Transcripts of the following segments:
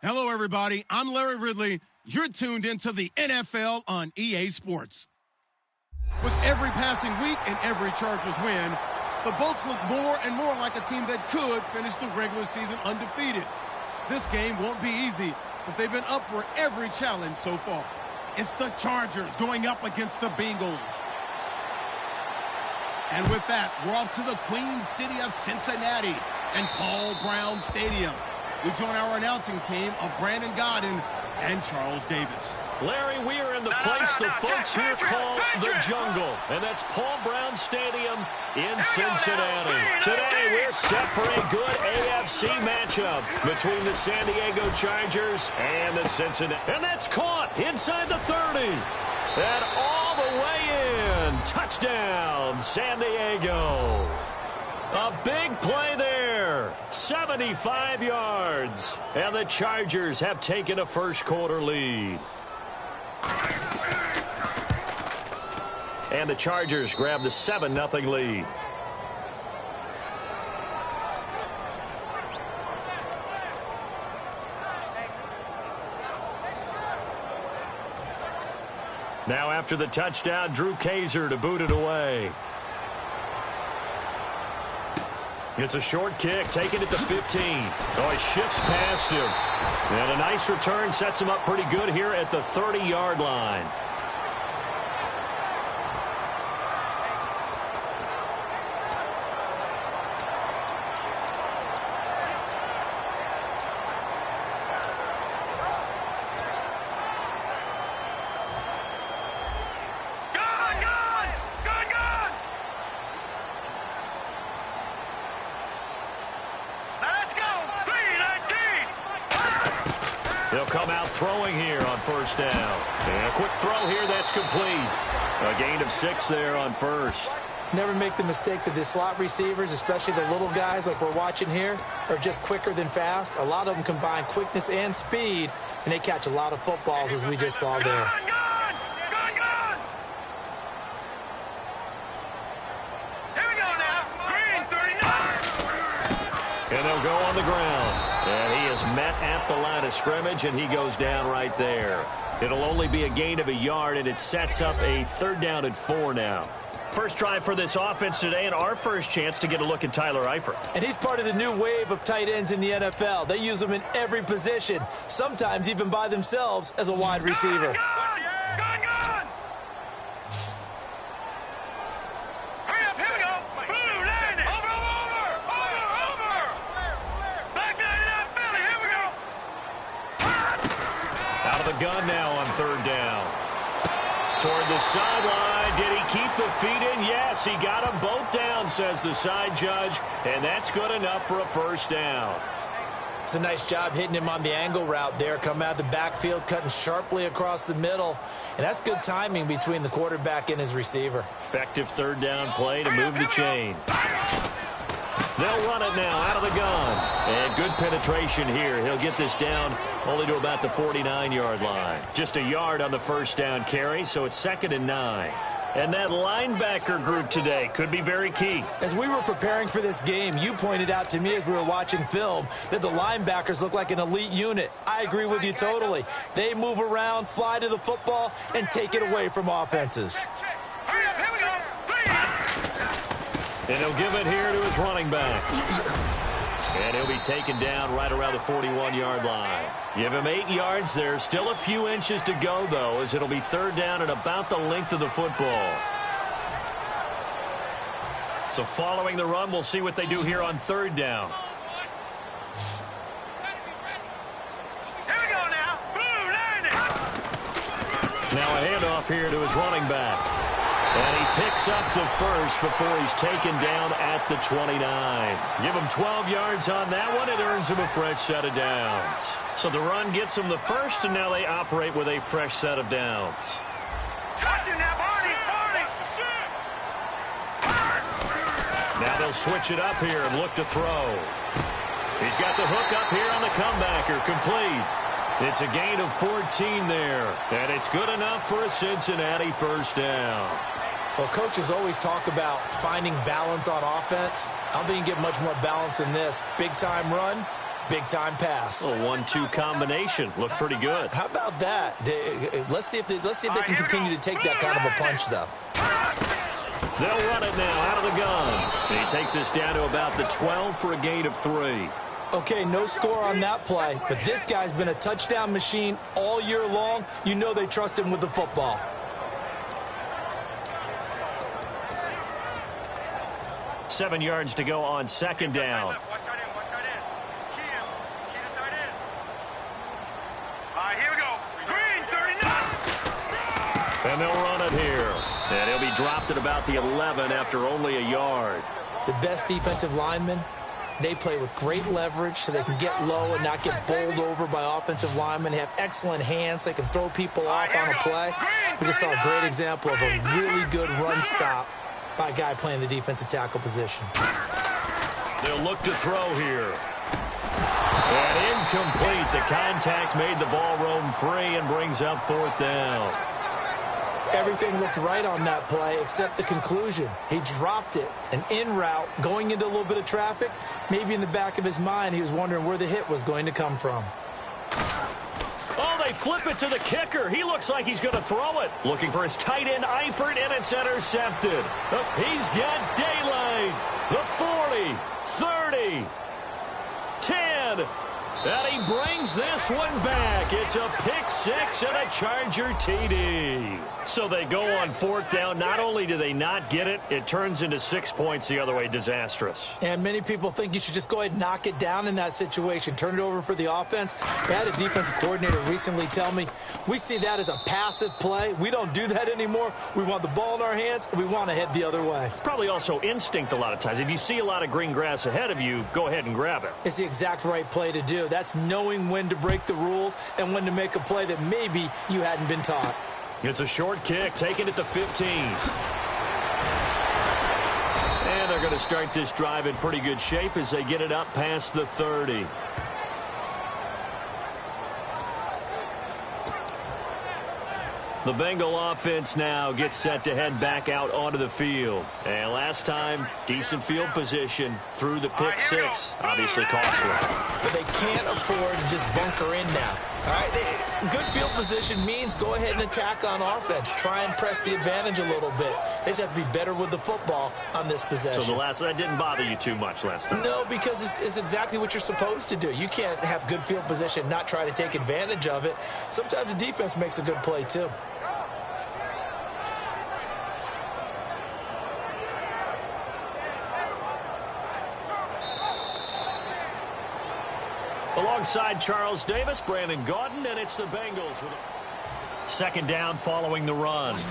Hello, everybody. I'm Larry Ridley. You're tuned into the NFL on EA Sports. With every passing week and every Chargers win, the Bolts look more and more like a team that could finish the regular season undefeated. This game won't be easy, but they've been up for every challenge so far. It's the Chargers going up against the Bengals. And with that, we're off to the Queen City of Cincinnati and Paul Brown Stadium. We join our announcing team of Brandon Godden and Charles Davis. Larry, we are in the place the folks here call the Jungle, and that's Paul Brown Stadium in Cincinnati. Today, we're set for a good AFC matchup between the San Diego Chargers and the Cincinnati. And that's caught inside the 30. And all the way in. Touchdown, San Diego. A big play there, 75 yards, and the Chargers have taken a first-quarter lead. And the Chargers grab the 7-0 lead. Now after the touchdown, Drew Kaiser to boot it away. It's a short kick, taking it to 15. Oh, he shifts past him. And a nice return sets him up pretty good here at the 30-yard line. They'll come out throwing here on first down. And a quick throw here, that's complete. A gain of 6 there on first. Never make the mistake that the slot receivers, especially the little guys like we're watching here, are just quicker than fast. A lot of them combine quickness and speed, and they catch a lot of footballs, as we just saw there. And they'll go on the ground. And he is met at the line of scrimmage, and he goes down right there. It'll only be a gain of 1 yard, and it sets up a 3rd down and 4 now. First drive for this offense today, and our first chance to get a look at Tyler Eifert. And he's part of the new wave of tight ends in the NFL. They use them in every position, sometimes even by themselves as a wide receiver. Gun now on 3rd down. Toward the sideline. Did he keep the feet in? Yes, he got them both down, says the side judge. And that's good enough for a first down. It's a nice job hitting him on the angle route there. Come out of the backfield, cutting sharply across the middle. And that's good timing between the quarterback and his receiver. Effective 3rd down play to move the chain. They'll run it now out of the gun. And good penetration here. He'll get this down only to about the 49-yard line. Just 1 yard on the first down carry, so it's 2nd and 9. And that linebacker group today could be very key. As we were preparing for this game, you pointed out to me as we were watching film that the linebackers look like an elite unit. I agree with you totally. They move around, fly to the football, and take it away from offenses. And he'll give it here to his running back. And he'll be taken down right around the 41-yard line. Give him 8 yards there. Still a few inches to go, though, as it'll be 3rd down and about the length of the football. So following the run, we'll see what they do here on 3rd down. Here we go now. Boom, land it. Now a handoff here to his running back. And he picks up the first before he's taken down at the 29. Give him 12 yards on that one. It earns him a fresh set of downs. So the run gets him the first, and now they operate with a fresh set of downs. Now they'll switch it up here and look to throw. He's got the hook up here on the comebacker, complete. It's a gain of 14 there, and it's good enough for a Cincinnati first down. Well, coaches always talk about finding balance on offense. I don't think you can get much more balance than this. Big-time run, Big-time pass. A 1-2 combination. Looked pretty good. How about that? Let's see if they can continue to take that kind of a punch, though. They'll run it now out of the gun. And he takes us down to about the 12 for a gain of 3. Okay, no score on that play, but this guy's been a touchdown machine all year long. You know they trust him with the football. Seven yards to go on second down. Here we go. Green, 39. And they'll run it here. And he'll be dropped at about the 11 after only a yard. The best defensive linemen, they play with great leverage so they can get low and not get bowled over by offensive linemen. They have excellent hands. They can throw people off on a play. We just saw a great example of a really good run stop by a guy playing the defensive tackle position. They'll look to throw here. And incomplete. The contact made the ball roam free and brings up fourth down. Everything looked right on that play except the conclusion. He dropped it, an in route, going into a little bit of traffic. Maybe in the back of his mind, he was wondering where the hit was going to come from. Oh, they flip it to the kicker. He looks like he's going to throw it. Looking for his tight end, Eifert, and it's intercepted. He's got daylight. The 40, 30, 10. And he brings this one back. It's a pick six and a Charger TD. So they go on fourth down. Not only do they not get it, it turns into 6 points the other way. Disastrous. And many people think you should just go ahead and knock it down in that situation. Turn it over for the offense. I had a defensive coordinator recently tell me, we see that as a passive play. We don't do that anymore. We want the ball in our hands, and we want to head the other way. It's probably also instinct a lot of times. If you see a lot of green grass ahead of you, go ahead and grab it. It's the exact right play to do. That's knowing when to break the rules and when to make a play that maybe you hadn't been taught. It's a short kick, taking it to 15. And they're going to start this drive in pretty good shape as they get it up past the 30. The Bengal offense now gets set to head back out onto the field. And last time, decent field position through the pick six. Obviously costly. But they can't afford to just bunker in now. All right, good field position means go ahead and attack on offense. Try and press the advantage a little bit. They just have to be better with the football on this possession. So that didn't bother you too much last time? No, because it's exactly what you're supposed to do. You can't have good field position, not try to take advantage of it. Sometimes the defense makes a good play too. Alongside Charles Davis, Brandon Gaudin, and it's the Bengals. Second down following the run. Watch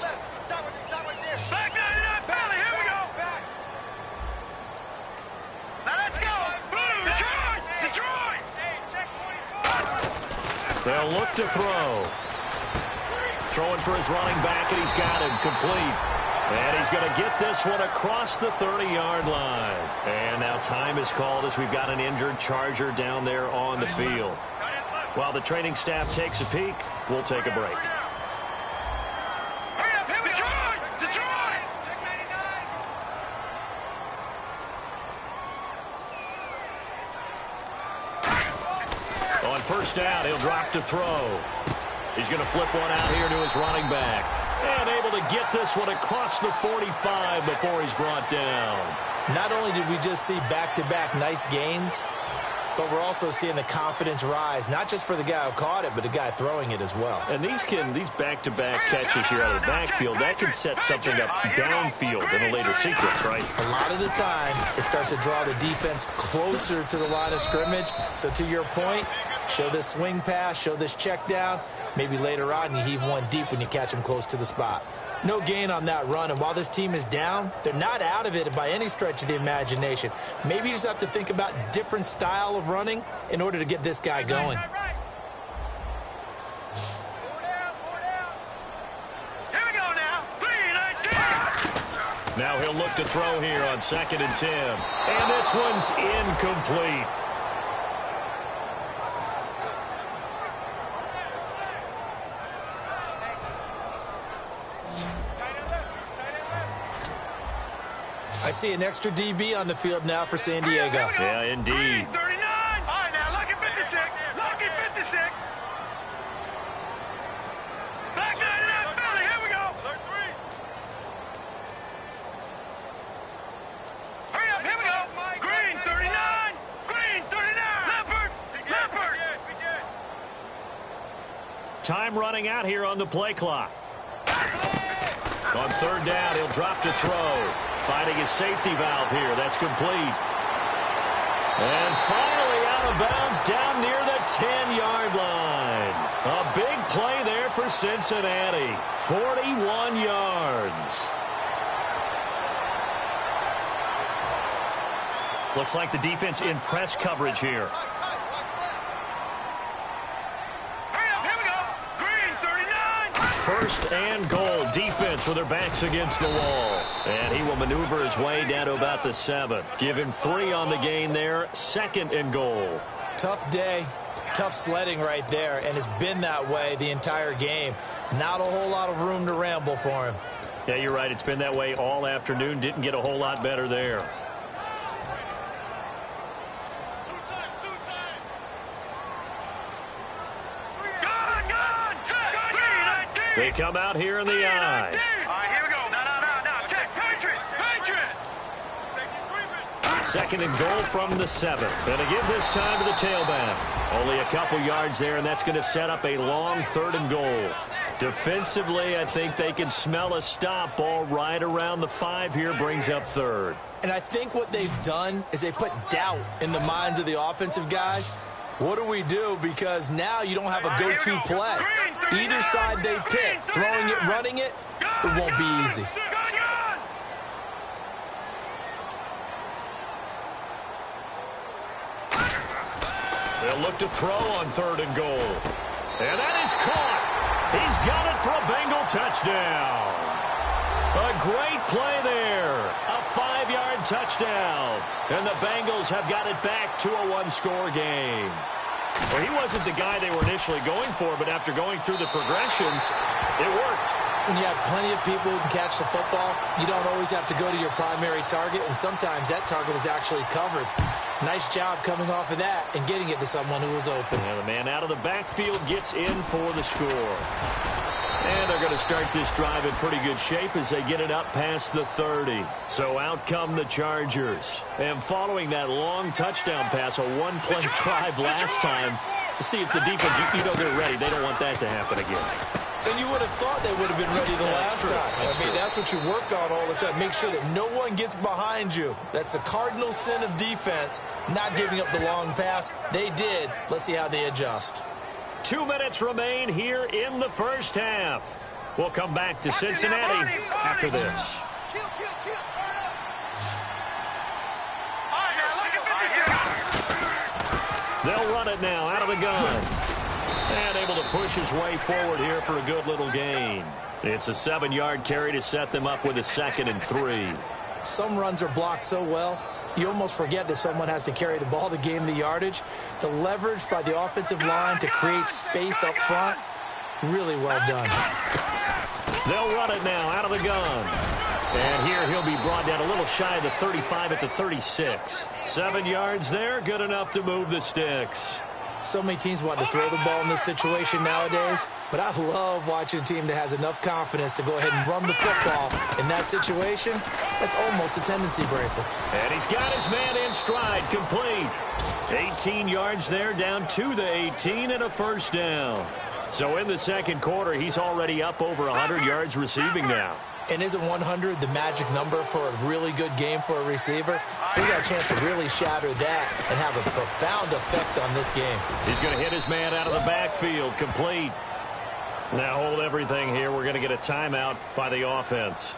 left. Stop right there. Back 99, Valley. Here we go. Now let's go. Boom. Detroit. Hey, check 24. They'll look to throw. Throwing for his running back, and he's got him complete. And he's going to get this one across the 30-yard line. And now time is called as we've got an injured Charger down there on the field. While the training staff takes a peek, we'll take a break. Hurry up, Detroit. Check 99. On first down, he'll drop to throw. He's going to flip one out here to his running back. And able to get this one across the 45 before he's brought down. Not only did we just see back-to-back nice gains, but we're also seeing the confidence rise, not just for the guy who caught it, but the guy throwing it as well. And these back-to-back catches here out of the backfield, that can set something up downfield in a later sequence, right? A lot of the time, it starts to draw the defense closer to the line of scrimmage. So to your point, show this swing pass, show this check down. Maybe later on you heave one deep when you catch him close to the spot. No gain on that run, and while this team is down, they're not out of it by any stretch of the imagination. Maybe you just have to think about different style of running in order to get this guy going. Here we go now. 3-19. Now he'll look to throw here on 2nd and 10. And this one's incomplete. I see an extra DB on the field now for San Diego. Yeah, indeed. 39. Time running out here on the play clock. On third down, he'll drop to throw. Finding his safety valve here. That's complete. And finally out of bounds down near the 10-yard line. A big play there for Cincinnati. 41 yards. Looks like the defense in press coverage here. First and goal. Defense with their backs against the wall. And he will maneuver his way down to about the 7. Give him 3 on the gain there. Second and goal. Tough day. Tough sledding right there. And it's been that way the entire game. Not a whole lot of room to ramble for him. Yeah, you're right. It's been that way all afternoon. Didn't get a whole lot better there. They come out here in the eye. All right, here we go. No. Check. Patriot. Second and goal from the 7. And to give this time to the tailback. Only a couple yards there, and that's going to set up a long third and goal. Defensively, I think they can smell a stop. Ball right around the 5 here brings up third. And I think what they've done is they put doubt in the minds of the offensive guys. What do we do? Because now you don't have a go-to play. Either side they pick, throwing it, running it, it won't be easy. They'll look to throw on third and goal. And that is caught. He's got it for a Bengal touchdown. A great play there. A 5-yard touchdown. And the Bengals have got it back to a 1-score game. Well, he wasn't the guy they were initially going for, but after going through the progressions, it worked. When you have plenty of people who can catch the football, you don't always have to go to your primary target, and sometimes that target is actually covered. Nice job coming off of that and getting it to someone who was open. And the man out of the backfield gets in for the score. And they're going to start this drive in pretty good shape as they get it up past the 30. So out come the Chargers. And following that long touchdown pass, a one-play drive last time, to see if the defense, you know they're ready. They don't want that to happen again. And you would have thought they would have been ready the last time. That's what you work on all the time. Make sure that no one gets behind you. That's the cardinal sin of defense, not giving up the long pass. They did. Let's see how they adjust. 2 minutes remain here in the first half. We'll come back to Cincinnati after this. They'll run it now out of the gun. And able to push his way forward here for a good little gain. It's a 7-yard carry to set them up with a 2nd and 3. Some runs are blocked so well, you almost forget that someone has to carry the ball to gain the yardage. The leverage by the offensive line to create space up front, really well done. They'll run it now out of the gun. And here he'll be brought down a little shy of the 35 at the 36. 7 yards there, good enough to move the sticks. So many teams want to throw the ball in this situation nowadays, but I love watching a team that has enough confidence to go ahead and run the football. In that situation, that's almost a tendency breaker. And he's got his man in stride, complete. 18 yards there, down to the 18 and a first down. So in the second quarter, he's already up over 100 yards receiving now. And isn't 100 the magic number for a really good game for a receiver? So he got a chance to really shatter that and have a profound effect on this game. He's going to hit his man out of the backfield, complete. Now hold everything here. We're going to get a timeout by the offense.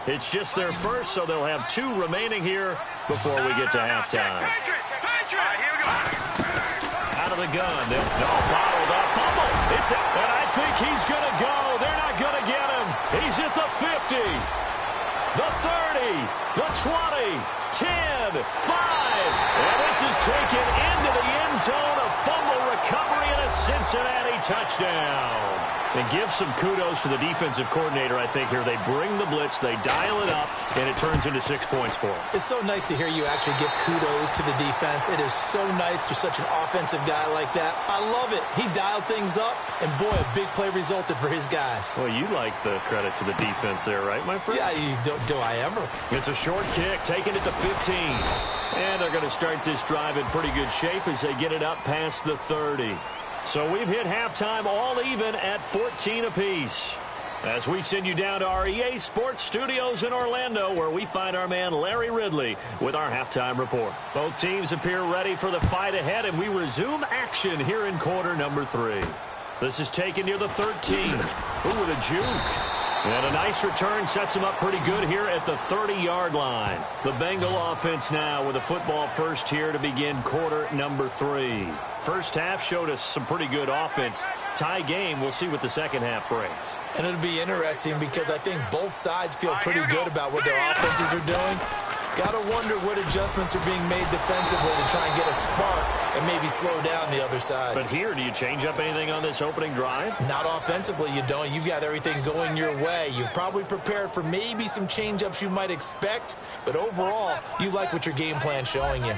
It's just their first, so they'll have 2 remaining here before we get to halftime. Out of the gun. They'll bottled up. Fumble. It's out. And I think he's going to go. They're not going to get him. He's at the 50, the 30, the 20, 10, 5. And this is taken into the end zone. A fumble recovery and a Cincinnati touchdown. And give some kudos to the defensive coordinator, I think, here. They bring the blitz, they dial it up, and it turns into 6 points for them. It's so nice to hear you actually give kudos to the defense. It is so nice. You're such an offensive guy like that. I love it. He dialed things up, and boy, a big play resulted for his guys. Well, you like the credit to the defense there, right, my friend? Yeah, do I ever? It's a short kick, taken at the 15. And they're going to start this drive in pretty good shape as they get it up past the 30. So we've hit halftime all even at 14 apiece. As we send you down to our EA Sports Studios in Orlando, where we find our man Larry Ridley with our halftime report. Both teams appear ready for the fight ahead, and we resume action here in quarter number 3. This is taken near the 13. Ooh, with a juke. And a nice return sets him up pretty good here at the 30-yard line. The Bengal offense now with a football first here to begin quarter number 3. First half showed us some pretty good offense. Tie game, we'll see what the second half brings. And it'll be interesting because I think both sides feel pretty good about what their offenses are doing. Got to wonder what adjustments are being made defensively to try and get a spark and maybe slow down the other side. But here, do you change up anything on this opening drive? Not offensively, you don't. You've got everything going your way. You've probably prepared for maybe some change-ups you might expect, but overall, you like what your game plan's showing you.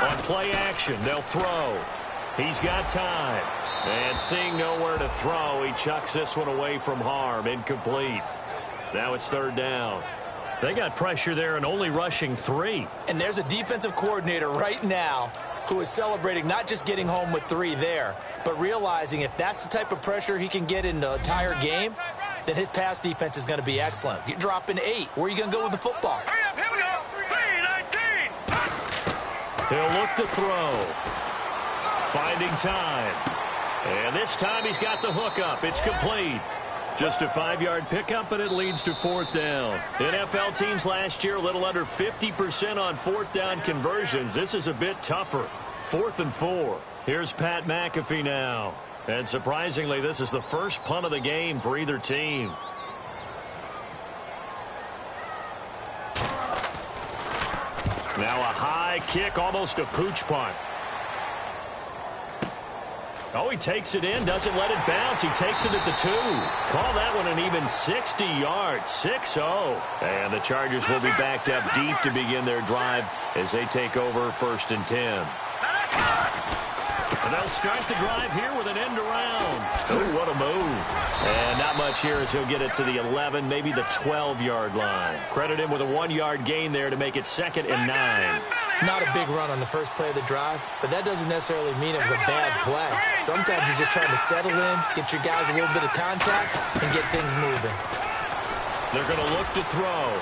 On play action, they'll throw. He's got time. And seeing nowhere to throw, he chucks this one away from harm. Incomplete. Now it's third down. They got pressure there and only rushing 3. And there's a defensive coordinator right now who is celebrating not just getting home with 3 there, but realizing if that's the type of pressure he can get in the entire game, then his pass defense is going to be excellent. You're dropping 8. Where are you going to go with the football? Hurry up, here we go. 3-19. He'll look to throw. Finding time. And this time he's got the hook up. It's complete. Just a 5-yard pickup, and it leads to fourth down. NFL teams last year a little under 50% on fourth down conversions. This is a bit tougher. 4th and 4. Here's Pat McAfee now. And surprisingly, this is the first punt of the game for either team. Now a high kick, almost a pooch punt. Oh, he takes it in, doesn't let it bounce. He takes it at the 2. Call that one an even 60 yards, 6-0. And the Chargers will be backed up deep to begin their drive as they take over 1st and 10. And they'll start the drive here with an end around. Oh, what a move. And not much here as he'll get it to the 11, maybe the 12-yard line. Credit him with a 1-yard gain there to make it 2nd and 9. Not a big run on the first play of the drive, but that doesn't necessarily mean it was a bad play. Sometimes you're just trying to settle in, get your guys a little bit of contact, and get things moving. They're going to look to throw.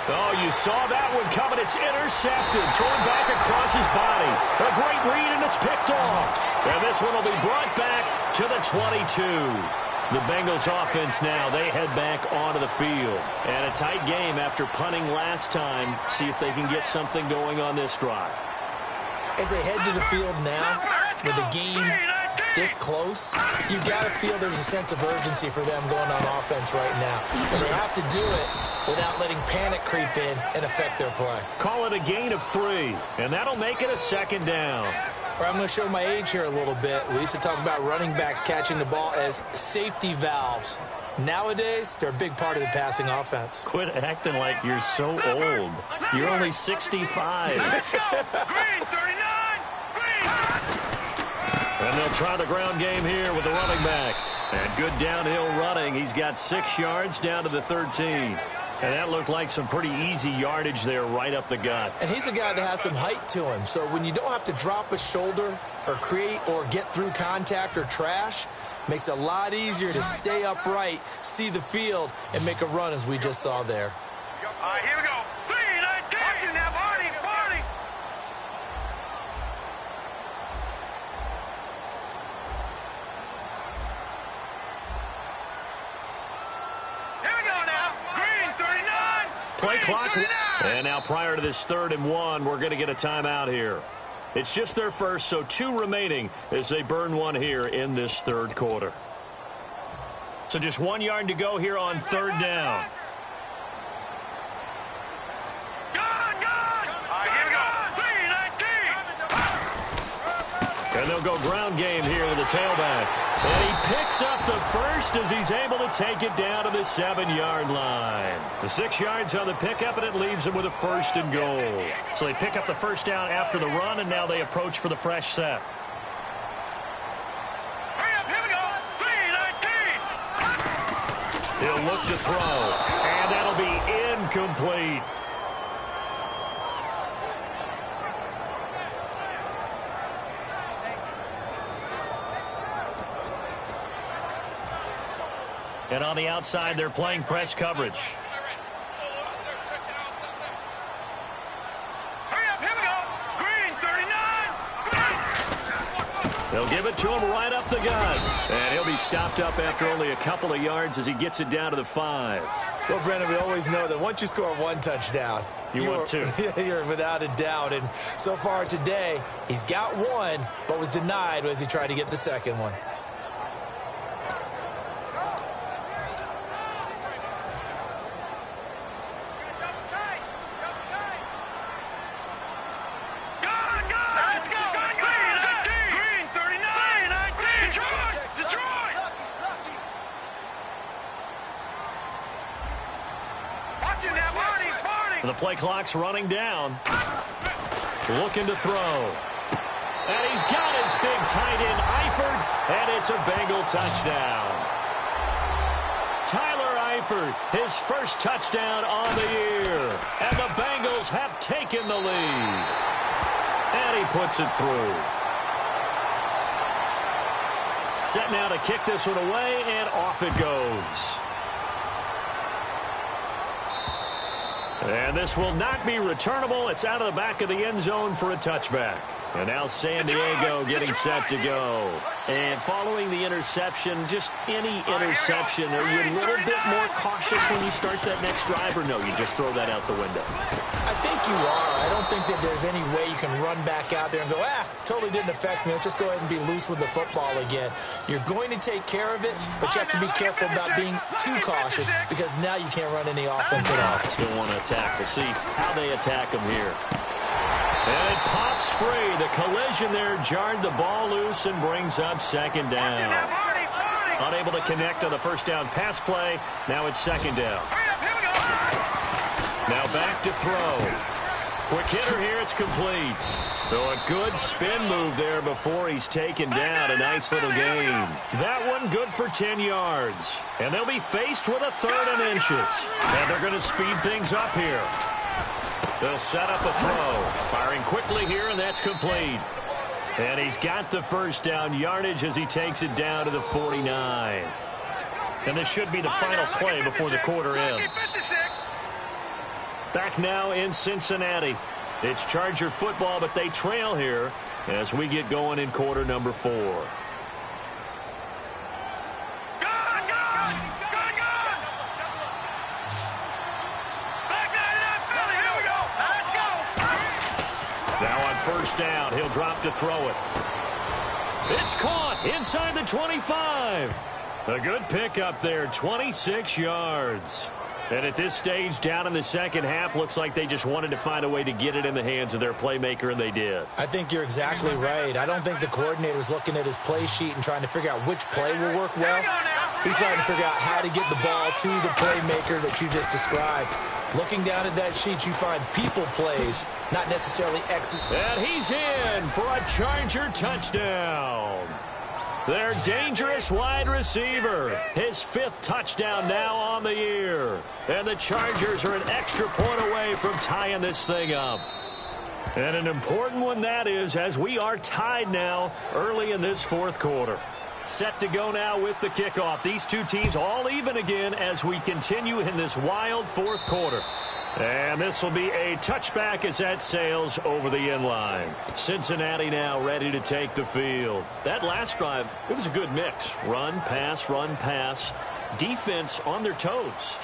Oh, you saw that one coming. It's intercepted. Thrown back across his body. A great read, and it's picked off. And this one will be brought back to the 22. The Bengals offense now, they head back onto the field. And a tight game after punting last time. See if they can get something going on this drive. As they head to the field now, with the game this close, you've got to feel there's a sense of urgency for them going on offense right now. And they have to do it without letting panic creep in and affect their play. Call it a gain of 3, and that'll make it a 2nd down. I'm going to show my age here a little bit. We used to talk about running backs catching the ball as safety valves. Nowadays, they're a big part of the passing offense. Quit acting like you're so old. You're only 65. Let's go. Green, 39. Green. And they'll try the ground game here with the running back. And good downhill running. He's got 6 yards down to the 13. And that looked like some pretty easy yardage there right up the gut. And he's a guy that has some height to him. So when you don't have to drop a shoulder or create or get through contact or trash, makes it a lot easier to stay upright, see the field, and make a run as we just saw there. All right, here we go. 3-19. Watch it now, Barney. Barney. Here we go now. Green, 39. Play clock. 39. And now prior to this 3rd and 1, we're going to get a timeout here. It's just their first, so 2 remaining as they burn one here in this 3rd quarter. So just 1 yard to go here on 3rd down. And they'll go ground game here with the tailback. And he picks up the first as he's able to take it down to the 7-yard line. The 6 yards on the pickup, and it leaves him with a 1st and goal. So they pick up the first down after the run, and now they approach for the fresh set. Hurry up, here we go. 3-19. He'll look to throw. And that'll be complete. And on the outside, they're playing press coverage. Hurry up, here we go. Green, 39. They'll give it to him right up the gut. And he'll be stopped up after only a couple of yards as he gets it down to the 5. Well, Brendan, we always know that once you score one touchdown, you want two. You're without a doubt. And so far today, he's got one, but was denied as he tried to get the second one. The play clock's running down. Looking to throw. And he's got his big tight end, Eifert, and it's a Bengal touchdown. Tyler Eifert, his first touchdown on the year. And the Bengals have taken the lead. And he puts it through. Set now to kick this one away, and off it goes. And this will not be returnable. It's out of the back of the end zone for a touchback. And now San Diego getting set to go. And following the interception, just any interception, are you a little bit more cautious when you start that next drive, or no, you just throw that out the window? I think you are. I don't think that there's any way you can run back out there and go, totally didn't affect me. Let's just go ahead and be loose with the football again. You're going to take care of it, but you have to be careful about being too cautious because now you can't run any offense at all. Still want to attack. We'll see how they attack him here. And it pops free. The collision there jarred the ball loose and brings up second down. Unable to connect on the first down pass play. Now it's second down. Now back to throw. Quick hitter here. It's complete. So a good spin move there before he's taken down. A nice little gain. That one good for 10 yards. And they'll be faced with a 3rd and inches. And they're going to speed things up here. They'll set up a throw. Firing quickly here, and that's complete. And he's got the first down yardage as he takes it down to the 49. And this should be the final play before the quarter ends. Back now in Cincinnati. It's Charger football, but they trail here as we get going in quarter number 4. First down. He'll drop to throw it. It's caught inside the 25. A good pickup there, 26 yards. And at this stage, down in the second half, looks like they just wanted to find a way to get it in the hands of their playmaker, and they did. I think you're exactly right. I don't think the coordinator's looking at his play sheet and trying to figure out which play will work well. He's trying to figure out how to get the ball to the playmaker that you just described. Looking down at that sheet, you find people plays, not necessarily X's. And he's in for a Charger touchdown. Their dangerous wide receiver. His 5th touchdown now on the year. And the Chargers are an extra point away from tying this thing up. And an important one that is, as we are tied now early in this 4th quarter. Set to go now with the kickoff. These two teams all even again as we continue in this wild 4th quarter. And this will be a touchback as that sails over the end line. Cincinnati now ready to take the field. That last drive, it was a good mix. Run, pass, defense on their toes.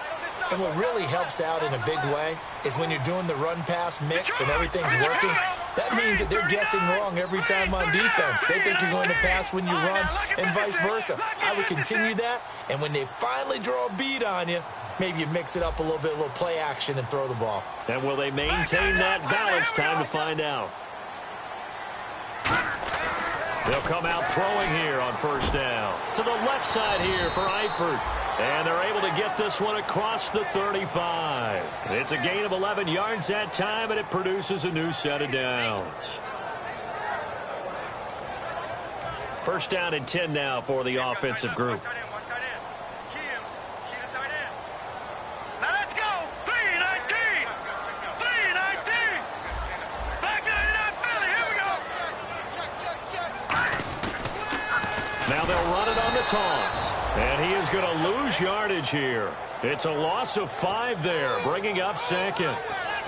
And what really helps out in a big way is when you're doing the run-pass mix and everything's working, that means that they're guessing wrong every time on defense. They think you're going to pass when you run and vice versa. I would continue that, and when they finally draw a beat on you, maybe you mix it up a little bit, a little play action, and throw the ball. And will they maintain that balance? Time to find out. They'll come out throwing here on first down. To the left side here for Eifert. And they're able to get this one across the 35. It's a gain of 11 yards that time, and it produces a new set of downs. First down and 10 now for the offensive group. Now let's go. 3-19. toss. And he is going to lose yardage here. It's a loss of 5 there, bringing up second.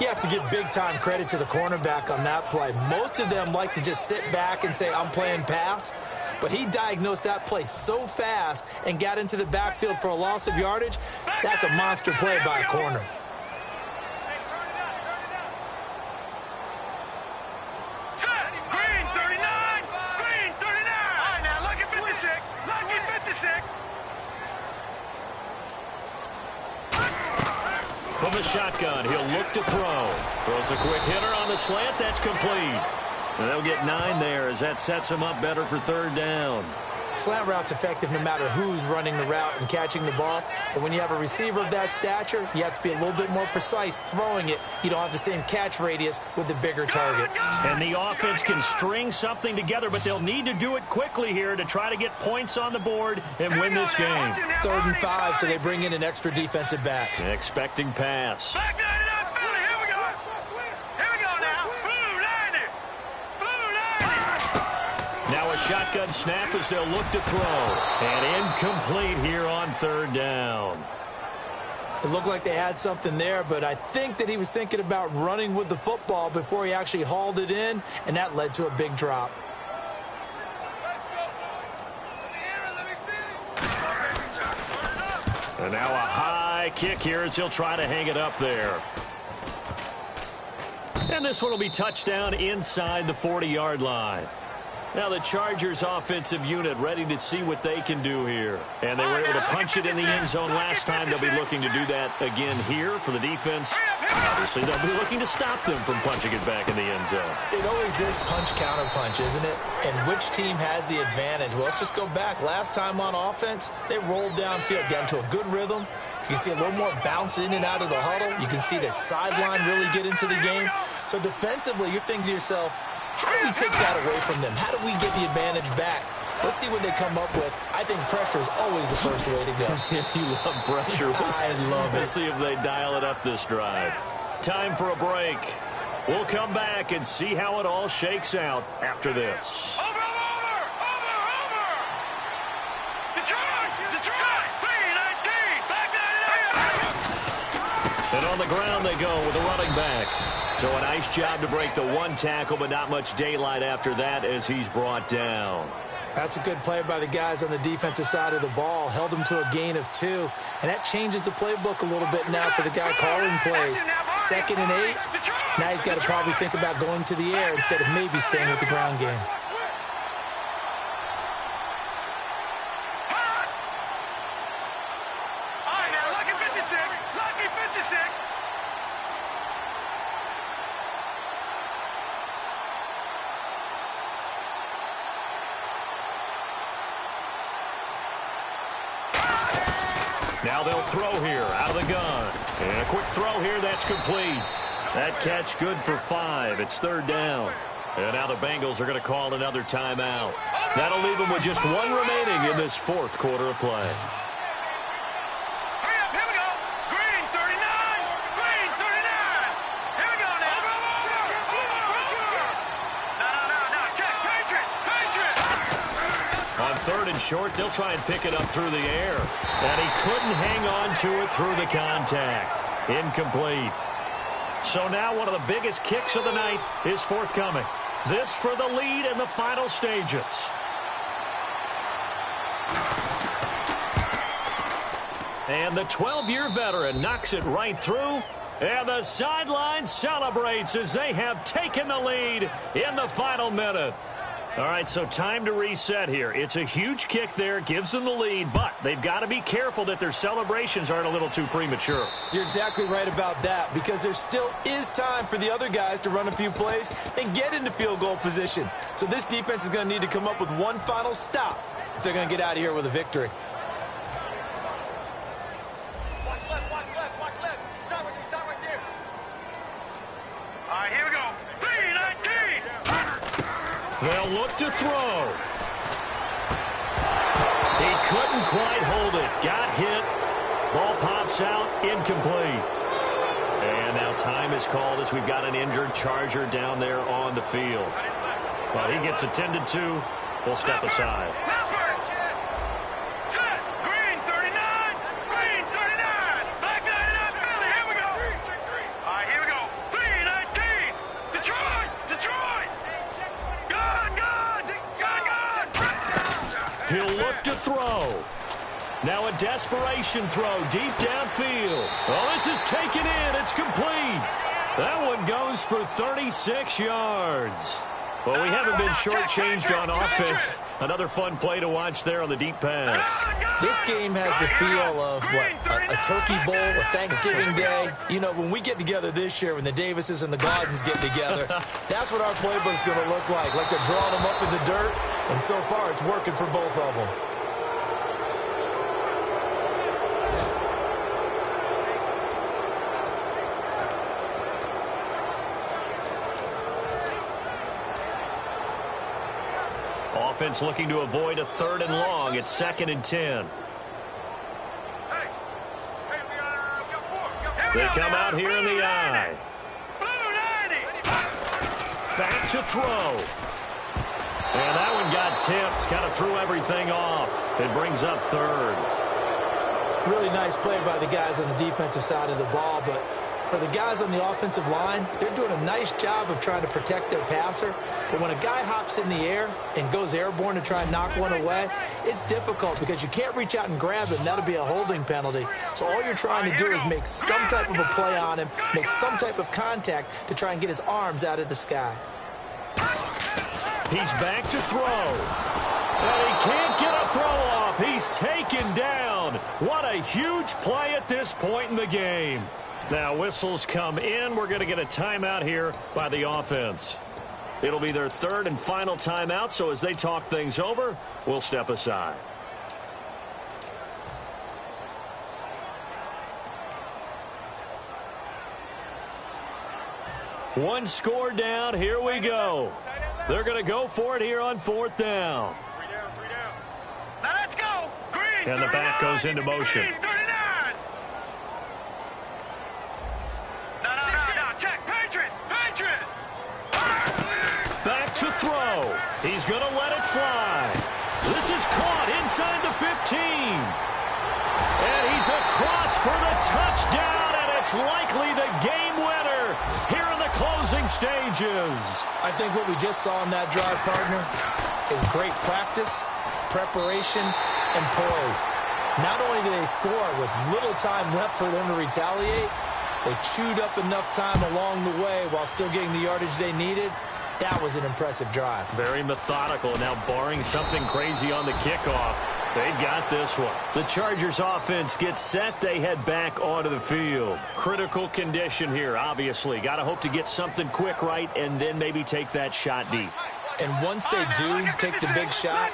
You have to give big-time credit to the cornerback on that play. Most of them like to just sit back and say, I'm playing pass. But he diagnosed that play so fast and got into the backfield for a loss of yardage. That's a monster play by a corner. Green 39! Green 39! All right, now, lucky 56. Lucky 56. From the shotgun, he'll look to throw. Throws a quick hitter on the slant. That's complete. And they'll get 9 there as that sets them up better for 3rd down. Slant route's effective no matter who's running the route and catching the ball. But when you have a receiver of that stature, you have to be a little bit more precise throwing it. You don't have the same catch radius with the bigger targets. And the offense can string something together, but they'll need to do it quickly here to try to get points on the board and win this game. 3rd and 5, so they bring in an extra defensive back. Expecting pass. Back 99, Philly. Here we go. Here we go now. Blue 90. Blue 90. Now a shotgun snap as they'll look to throw. And incomplete here on 3rd down. It looked like they had something there, but I think that he was thinking about running with the football before he actually hauled it in, and that led to a big drop. And now a high kick here as he'll try to hang it up there. And this one will be touchdown inside the 40-yard line. Now the Chargers offensive unit ready to see what they can do here. And they were able to punch it in the end zone last time. They'll be looking to do that again here for the defense. Obviously, they'll be looking to stop them from punching it back in the end zone. It always is punch-counter-punch, isn't it? And which team has the advantage? Well, let's just go back. Last time on offense, they rolled downfield, got into a good rhythm. You can see a little more bounce in and out of the huddle. You can see the sideline really get into the game. So defensively, you're thinking to yourself, how do we take that away from them? How do we get the advantage back? Let's see what they come up with. I think pressure is always the first way to go. You love pressure. I love it. We'll see if they dial it up this drive. Time for a break. We'll come back and see how it all shakes out after this. Over. Detroit. P19. Back 99. And on the ground they go with a running back. So a nice job to break the 1 tackle, but not much daylight after that as he's brought down. That's a good play by the guys on the defensive side of the ball. Held him to a gain of 2. And that changes the playbook a little bit now for the guy calling plays. 2nd and 8. Now he's got to probably think about going to the air instead of maybe staying with the ground game. All right, now, lucky 56. Lucky 56. Now they'll throw here out of the gun. And a quick throw here, that's complete. That catch good for 5. It's 3rd down. And now the Bengals are going to call another timeout. That'll leave them with just 1 remaining in this 4th quarter of play. Hurry up, here we go. Green 39. Green 39. Here we go now. No. Check. Patriot. On 3rd and short, they'll try and pick it up through the air. And he couldn't hang on to it through the contact. Incomplete. So now one of the biggest kicks of the night is forthcoming. This for the lead in the final stages. And the 12-year veteran knocks it right through. And the sideline celebrates as they have taken the lead in the final minute. All right, so time to reset here. It's a huge kick there, gives them the lead, but they've got to be careful that their celebrations aren't a little too premature. You're exactly right about that, because there still is time for the other guys to run a few plays and get into field goal position. So this defense is going to need to come up with one final stop if they're going to get out of here with a victory. Watch left. Stop right there. All right, here we go. P19. They'll look to throw. He couldn't quite hold it. Got hit. Ball pops out. Incomplete. And now time is called as we've got an injured Charger down there on the field. Well, he gets attended to. We'll step aside. look to throw. Now a desperation throw deep downfield. Oh, this is taken in. It's complete. That one goes for 36 yards. Well, we haven't been shortchanged on offense. Another fun play to watch there on the deep pass. This game has the feel of, a turkey bowl, a Thanksgiving Day. You know, when we get together this year, when the Davises and the Gardens get together, that's what our playbook's going to look like they're drawing them up in the dirt. And so far, it's working for both of them. Offense looking to avoid a 3rd and long. It's 2nd and 10. They come out here in the eye. Back to throw. And that one got tipped. Kind of threw everything off. It brings up 3rd. Really nice play by the guys on the defensive side of the ball, but for the guys on the offensive line, they're doing a nice job of trying to protect their passer. But when a guy hops in the air and goes airborne to try and knock one away, it's difficult because you can't reach out and grab him. That'll be a holding penalty. So all you're trying to do is make some type of a play on him, make some type of contact to try and get his arms out of the sky. He's back to throw. And he can't get a throw off. He's taken down. What a huge play at this point in the game. Now whistles come in. We're going to get a timeout here by the offense. It'll be their 3rd and final timeout, so as they talk things over, we'll step aside. One score down. Here we go. They're going to go for it here on 4th down. 3 down, 3 down. Now let's go. Green, and the back goes into motion. Green, 39. No, check. Patriot. Back to throw. He's going to let it fly. This is caught inside the 15. And he's across for the touchdown, and it's likely the game winner here in the closing stages. I think what we just saw in that drive, partner, is great practice, preparation, and poise. Not only do they score with little time left for them to retaliate, they chewed up enough time along the way while still getting the yardage they needed. That was an impressive drive. Very methodical. Now, barring something crazy on the kickoff, they got this one. The Chargers offense gets set. They head back onto the field. Critical condition here, obviously. Got to hope to get something quick right and then maybe take that shot deep. And once they do take the big shot,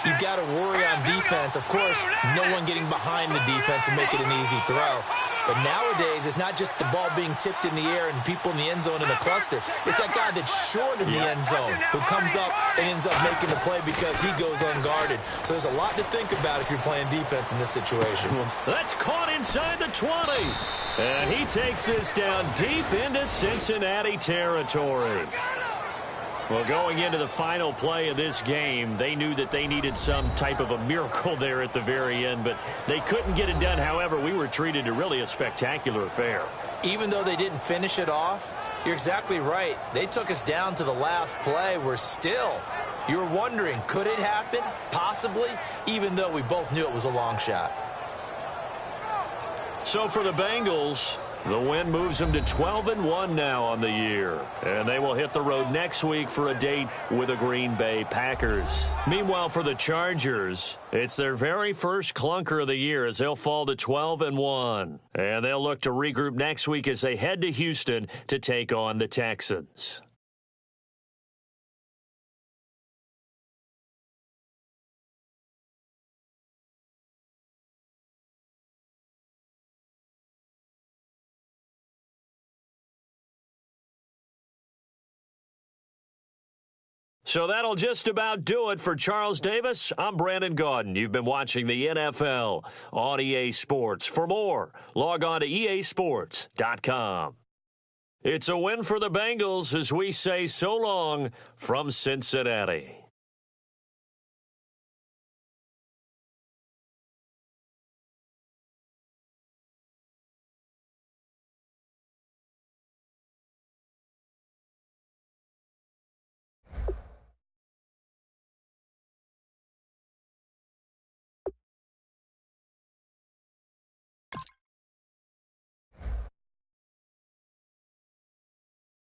you've got to worry on defense. Of course, no one getting behind the defense and make it an easy throw. But nowadays, it's not just the ball being tipped in the air and people in the end zone in a cluster. It's that guy that's short of the end zone who comes up and ends up making the play because he goes unguarded. So there's a lot to think about if you're playing defense in this situation. That's caught inside the 20. And he takes this down deep into Cincinnati territory. Well, going into the final play of this game, they knew that they needed some type of a miracle there at the very end, but they couldn't get it done. However, we were treated to really a spectacular affair. Even though they didn't finish it off, you're exactly right. They took us down to the last play. You were wondering, could it happen? Possibly, even though we both knew it was a long shot. So for the Bengals, the win moves them to 12-1 now on the year. And they will hit the road next week for a date with the Green Bay Packers. Meanwhile, for the Chargers, it's their very first clunker of the year as they'll fall to 12-1. And they'll look to regroup next week as they head to Houston to take on the Texans. So that'll just about do it for Charles Davis. I'm Brandon Gaudin. You've been watching the NFL on EA Sports. For more, log on to easports.com. It's a win for the Bengals as we say so long from Cincinnati.